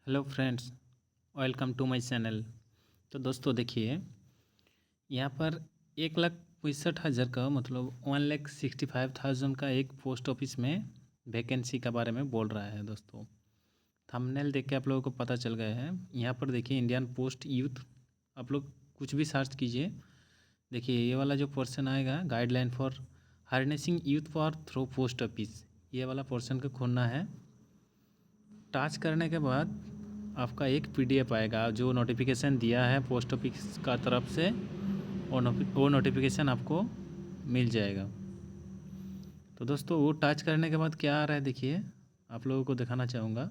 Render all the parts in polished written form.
Hello friends, welcome to my channel. तो दोस्तों देखिए, यहाँ पर 1,65,000 का मतलब 1,65,000 का एक पोस्ट ऑफिस में वैकेंसी के बारे में बोल रहा है। दोस्तों थंबनेल देख के आप लोगों को पता चल गया है। यहाँ पर देखिए इंडियन पोस्ट यूथ, आप लोग कुछ भी सर्च कीजिए। देखिए ये वाला जो पोर्शन आएगा, guideline for harnessing youth for through post office, ये वाला पोर्शन को खोलना है। टच करने के बाद आपका एक पीडीएफ आएगा जो नोटिफिकेशन दिया है पोस्ट ऑफिस का तरफ से, वो नोटिफिकेशन आपको मिल जाएगा। तो दोस्तों वो टच करने के बाद क्या आ रहा है देखिए, आप लोगों को दिखाना चाहूँगा।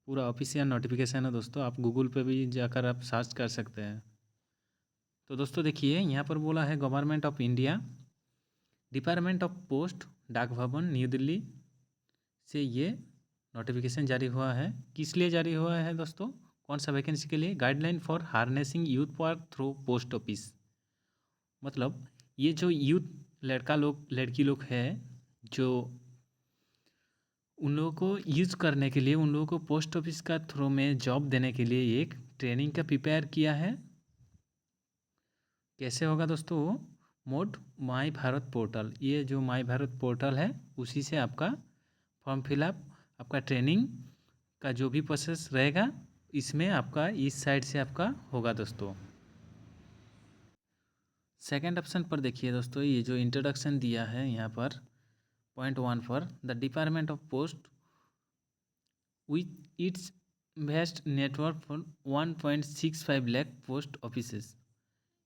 पूरा ऑफिशियल नोटिफिकेशन है दोस्तों, आप गूगल पे भी जाकर आप सर्च कर सकते हैं। तो दोस्तों देखिए यहाँ पर बोला है government of India, department of post, डाक भवन, न्यू दिल्ली से ये नोटिफिकेशन जारी हुआ है। किस लिए जारी हुआ है दोस्तों, कौन सा वैकेंसी के लिए? Guideline for harnessing youth power through post office. मतलब ये जो यूथ लड़का लोग लड़की लोग हैं, जो उन लोगों को यूज़ करने के लिए, उन लोगों को पोस्ट ऑफिस का थ्रू में जॉब देने के लिए एक ट्रेनिंग का प्रिपेयर किया है। कैसे होगा दोस्तों? मोड माई भारत पोर्टल, ये जो माई भारत पोर्टल है उसी से आपका फॉर्म फिलअप, आपका ट्रेनिंग का जो भी प्रोसेस रहेगा इसमें आपका इस साइड से आपका होगा दोस्तों। सेकंड ऑप्शन पर देखिए दोस्तों, ये जो इंट्रोडक्शन दिया है यहाँ पर .1 पर the department of post with its vast network for 1.65 lakh post offices.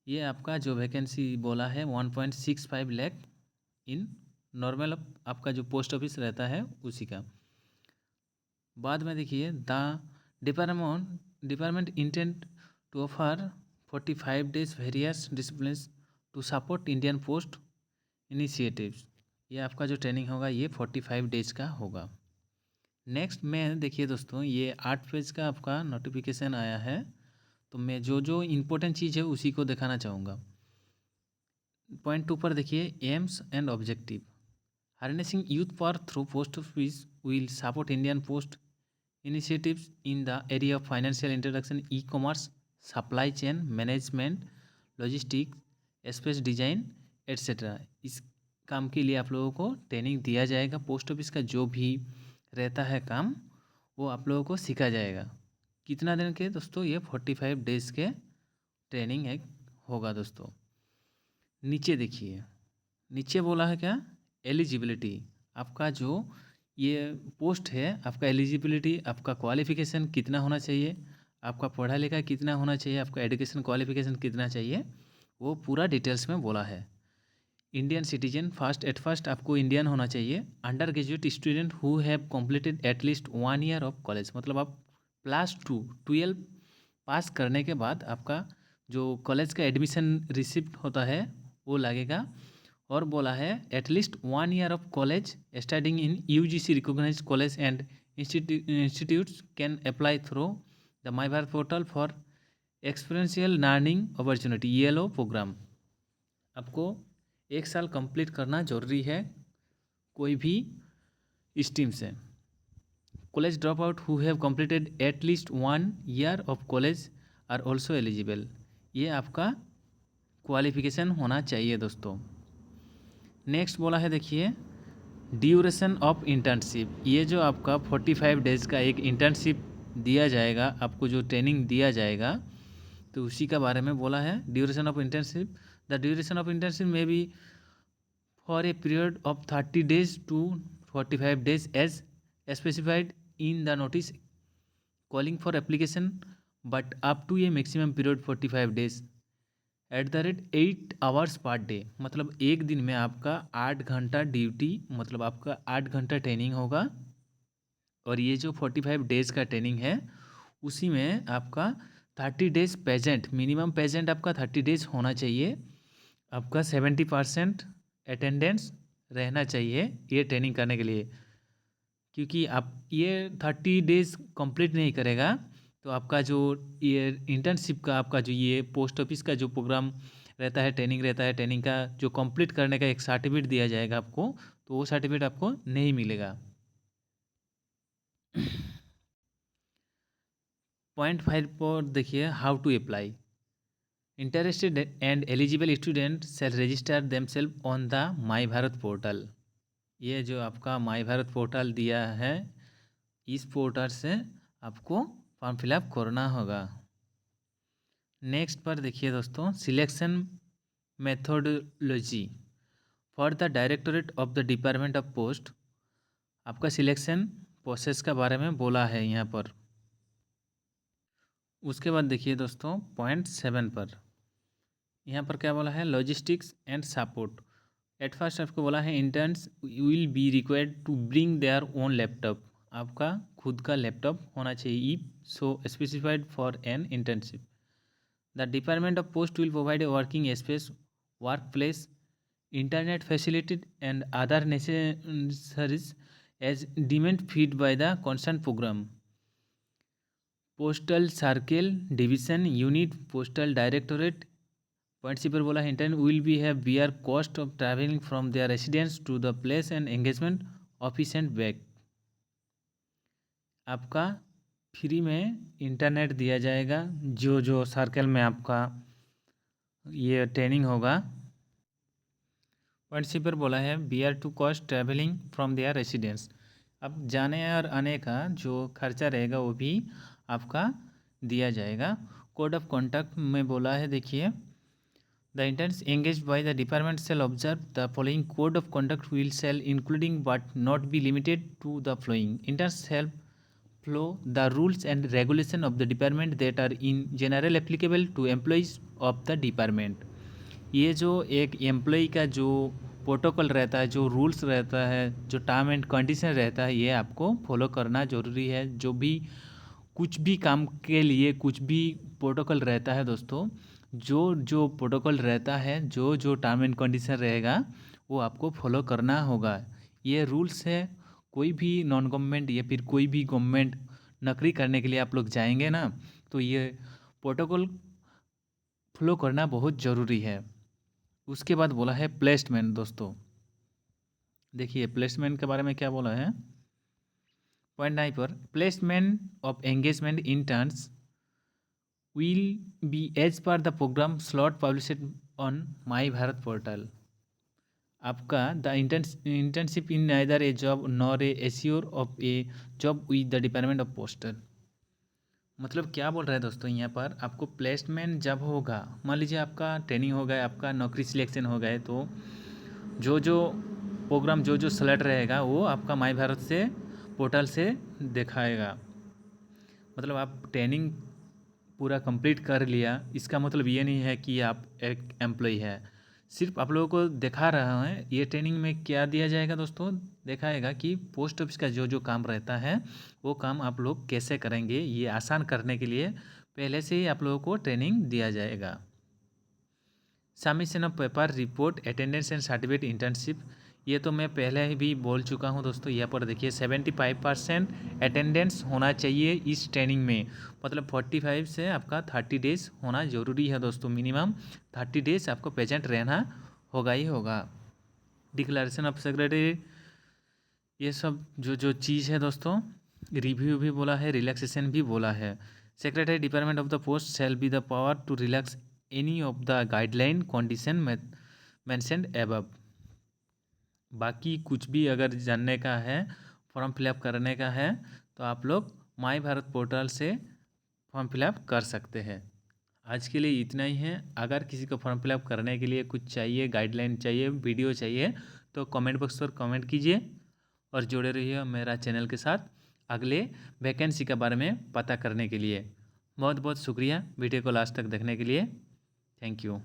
ये आपका जो वैकेंसी बोला है 1.65 लाख इन नॉर्मल आपका जो पोस्ट ऑफिस रहता है उसी का। बाद में देखिए the department intent to offer 45 days various disciplines to support Indian post initiatives. ये आपका जो ट्रेनिंग होगा ये 45 डेज का होगा। नेक्स्ट में देखिए दोस्तों, ये 8 पेज का आपका नोटिफिकेशन आया है। तो मैं जो जो इम्पोर्टेंट चीज़ है उसी को दिखाना चाहूँगा। .2 पर देखिए AIIMS and objective, harnessing youth power through post office will support Indian post initiatives in the area of financial introduction, e-commerce, supply chain management, logistics, space design etc. इस काम के लिए आप लोगों को ट्रेनिंग दिया जाएगा। पोस्ट ऑफिस का जो भी रहता है काम वो आप लोगों को सिखा जाएगा। कितना दिन के दोस्तों? ये 45 डेज़ के ट्रेनिंग है होगा दोस्तों। नीचे देखिए, नीचे बोला है क्या? एलिजिबिलिटी, आपका जो ये पोस्ट है, आपका एलिजिबिलिटी, आपका क्वालिफिकेशन कितना होना चाहिए, आपका पढ़ा लिखा कितना होना चाहिए, आपका एजुकेशन क्वालिफिकेशन कितना चाहिए, वो पूरा डिटेल्स में बोला है। इंडियन सिटीजन, फर्स्ट आपको इंडियन होना चाहिए। Under graduate student who have completed at least 1 year of college, मतलब आप +2 12 पास करने के बाद आपका जो कॉलेज का एडमिशन रिसिप्ट होता है वो लगेगा। और बोला है at least 1 year of college studying in UGC recognized college and institutes can apply through the my Bharat portal for experiential learning opportunity, ELO program. आपको 1 साल कंप्लीट करना जरूरी है कोई भी स्ट्रीम से। College drop out who have completed at least 1 year of college are also eligible. ये आपका क्वालिफिकेशन होना चाहिए दोस्तों। नेक्स्ट बोला है देखिए ड्यूरेशन ऑफ इंटर्नशिप, ये जो आपका 45 डेज़ का एक इंटर्नशिप दिया जाएगा, आपको जो ट्रेनिंग दिया जाएगा तो उसी का बारे में बोला है। Duration of internship, the duration of internship may be for a period of 30 days to 45 days as specified in the notice calling for application, but up to a maximum period 45 days @8 hours per day. मतलब एक दिन में आपका 8 घंटा duty, मतलब आपका 8 घंटा training होगा। और ये जो 45 डेज़ का ट्रेनिंग है उसी में आपका 30 डेज प्रेजेंट, मिनिमम प्रेजेंट आपका 30 डेज होना चाहिए। आपका 70% अटेंडेंस रहना चाहिए ये ट्रेनिंग करने के लिए। क्योंकि आप ये 30 डेज कंप्लीट नहीं करेगा तो आपका जो ये इंटर्नशिप का आपका जो ये पोस्ट ऑफिस का जो प्रोग्राम रहता है, ट्रेनिंग रहता है, ट्रेनिंग का जो कंप्लीट करने का एक सर्टिफिकेट दिया जाएगा आपको, तो वो सर्टिफिकेट आपको नहीं मिलेगा। 0.5 पर देखिए how to apply. Interested and eligible student shall register themselves on the my Bharat portal. ये जो आपका माई भारत पोर्टल दिया है, इस पोर्टल से आपको फॉर्म फिलअप करना होगा। नेक्स्ट पर देखिए दोस्तों, selection methodology for the directorate of the department of post. आपका सिलेक्शन प्रोसेस का बारे में बोला है यहाँ पर। उसके बाद देखिए दोस्तों, पॉइंट 7 पर यहाँ पर क्या बोला है, logistics and support. At first आपको बोला है interns will be required to bring their own laptop. आपका खुद का लैपटॉप होना चाहिए if so specified for an internship. The department of post will provide a working space, work place, internet facility and other necessaries as deemed fit by the concerned program. Postal Circle Division Unit Postal Directorate। Point C पर बोला है intern will be have bear cost of traveling from their residence to the place and engagement office and back. आपका free में internet दिया जाएगा जो जो circle में आपका ये ट्रेनिंग होगा। पॉइंट सी पर बोला है bear to cost traveling from their residence. अब जाने और आने का जो खर्चा रहेगा वो भी आपका दिया जाएगा। कोड ऑफ कॉन्डक्ट में बोला है, देखिए the interns engage by the department shall observe the following code of conduct will shall including but not be limited to the flowing. Interns shall follow the rules and regulation of the department that are in general applicable to employees of the department। ये जो एक employee का जो protocol रहता है, जो rules रहता है, जो टर्म एंड कंडीशन रहता है, ये आपको फॉलो करना ज़रूरी है। जो भी कुछ भी काम के लिए कुछ भी प्रोटोकॉल रहता है दोस्तों, जो जो प्रोटोकॉल रहता है, जो जो टर्म एंड कंडीशन रहेगा वो आपको फॉलो करना होगा। ये रूल्स है। कोई भी नॉन गवर्नमेंट या फिर कोई भी गवर्नमेंट नौकरी करने के लिए आप लोग जाएंगे ना, तो ये प्रोटोकॉल फॉलो करना बहुत ज़रूरी है। उसके बाद बोला है प्लेसमेंट। दोस्तों देखिए प्लेसमेंट के बारे में क्या बोला है, पॉइंट 9 पर placement of engagement interns will be as per the programme slot published on My Bharat portal. आपका the internship in neither a job nor a assure of a job with the department of postal. मतलब क्या बोल रहे हैं दोस्तों, यहाँ पर आपको प्लेसमेंट जब होगा, मान लीजिए आपका ट्रेनिंग हो गया, आपका नौकरी सिलेक्शन हो गए, तो जो जो प्रोग्राम जो जो सेलेक्ट रहेगा वो आपका माई भारत से पोर्टल से दिखाएगा। मतलब आप ट्रेनिंग पूरा कंप्लीट कर लिया, इसका मतलब ये नहीं है कि आप एक एम्प्लॉय है। सिर्फ आप लोगों को दिखा रहा है ये ट्रेनिंग में क्या दिया जाएगा दोस्तों, दिखाएगा कि पोस्ट ऑफिस का जो जो काम रहता है वो काम आप लोग कैसे करेंगे। ये आसान करने के लिए पहले से ही आप लोगों को ट्रेनिंग दिया जाएगा। Submission of paper, report, attendance and certificate internship, ये तो मैं पहले ही भी बोल चुका हूँ दोस्तों। यहाँ पर देखिए 75% अटेंडेंस होना चाहिए इस ट्रेनिंग में। मतलब 45 से आपका 30 डेज होना ज़रूरी है दोस्तों। मिनिमम 30 डेज आपको प्रेजेंट रहना होगा ही होगा। डिक्लेरेशन ऑफ सेक्रेटरी, ये सब जो जो चीज़ है दोस्तों, रिव्यू भी बोला है, रिलैक्सेशन भी बोला है। Secretary department of the post shall be the power to relax any of the guideline condition mentioned above. बाकी कुछ भी अगर जानने का है, फॉर्म फिलअप करने का है, तो आप लोग माई भारत पोर्टल से फॉर्म फिलअप कर सकते हैं। आज के लिए इतना ही है। अगर किसी को फॉर्म फिलअप करने के लिए कुछ चाहिए, गाइडलाइन चाहिए, वीडियो चाहिए, तो कमेंट बॉक्स पर कमेंट कीजिए और जुड़े रहिए मेरा चैनल के साथ अगले वैकेंसी के बारे में पता करने के लिए। बहुत बहुत शुक्रिया वीडियो को लास्ट तक देखने के लिए। Thank you.